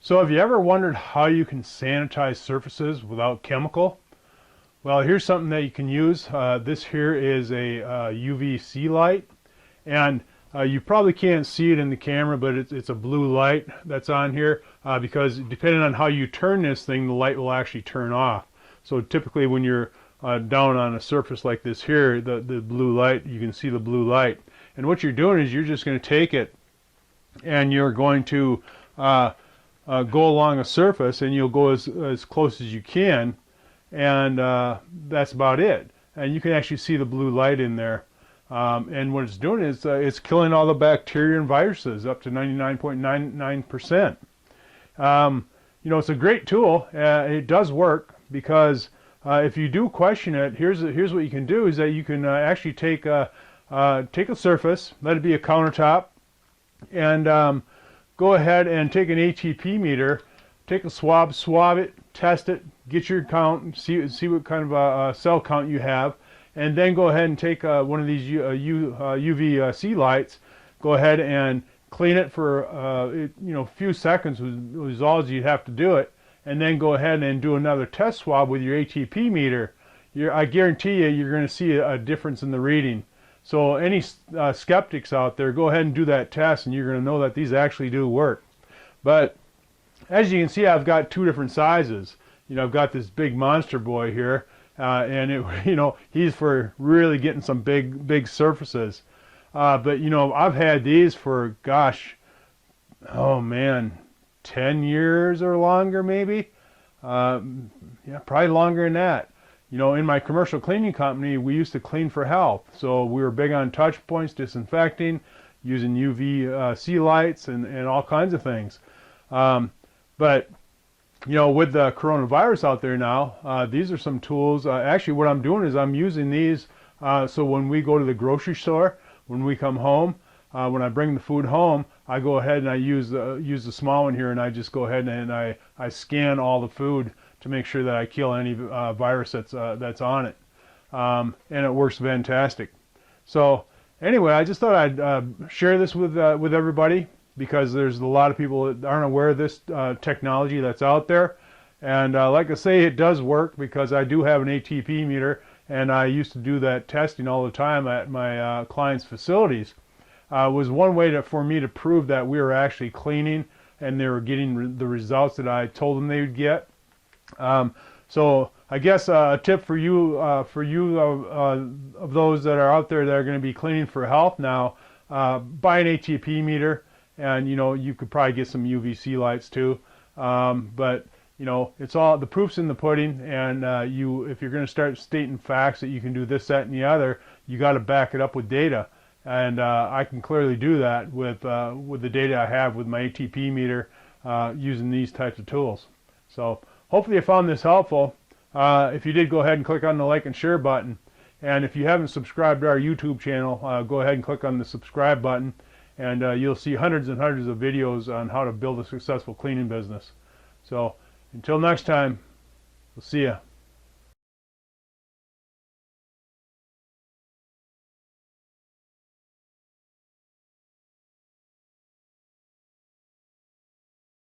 So have you ever wondered how you can sanitize surfaces without chemical? Well, here's something that you can use. This here is a UVC light, and you probably can't see it in the camera, but it's a blue light that's on here because depending on how you turn this thing, the light will actually turn off. So typically when you're down on a surface like this here, the blue light, you can see the blue light. And what you're doing is you're just going to take it and you're going to go along a surface, and you'll go as close as you can, and that's about it. And you can actually see the blue light in there. And what it's doing is it's killing all the bacteria and viruses up to 99.99%. You know, it's a great tool. It does work because if you do question it, here's what you can do is that you can actually take a surface, let it be a countertop, and go ahead and take an ATP meter, take a swab it, test it, get your count, see what kind of a cell count you have, and then go ahead and take one of these UVC lights, go ahead and clean it for a few seconds was all you have to do it, and then go ahead and do another test swab with your ATP meter. I guarantee you're going to see a difference in the reading. So any skeptics out there, go ahead and do that test, and you're going to know that these actually do work. But as you can see, I've got two different sizes. You know, I've got this big monster boy here, and he's for really getting some big surfaces. But you know, I've had these for, gosh, oh man, 10 years or longer maybe. Yeah, probably longer than that. You know, in my commercial cleaning company, we used to clean for health. So we were big on touch points, disinfecting, using UVC lights, and all kinds of things. But, you know, with the coronavirus out there now, these are some tools. Actually, what I'm doing is I'm using these so when we go to the grocery store, when we come home, when I bring the food home, I go ahead and I use the small one here, and I just go ahead and I scan all the food to make sure that I kill any virus that's on it, and it works fantastic. So anyway, I just thought I'd share this with everybody, because there's a lot of people that aren't aware of this technology that's out there, and like I say, it does work because I do have an ATP meter, and I used to do that testing all the time at my clients' facilities. Was one way for me to prove that we were actually cleaning and they were getting the results that I told them they would get. So I guess a tip for you of those that are out there that are going to be cleaning for health now, buy an ATP meter, and you know, you could probably get some UVC lights too. But you know, it's all, the proof's in the pudding, and if you're going to start stating facts that you can do this, that, and the other, you got to back it up with data. And I can clearly do that with the data I have with my ATP meter using these types of tools. So hopefully you found this helpful. If you did, go ahead and click on the like and share button. And if you haven't subscribed to our YouTube channel, go ahead and click on the subscribe button, and you'll see hundreds and hundreds of videos on how to build a successful cleaning business. So until next time, we'll see ya.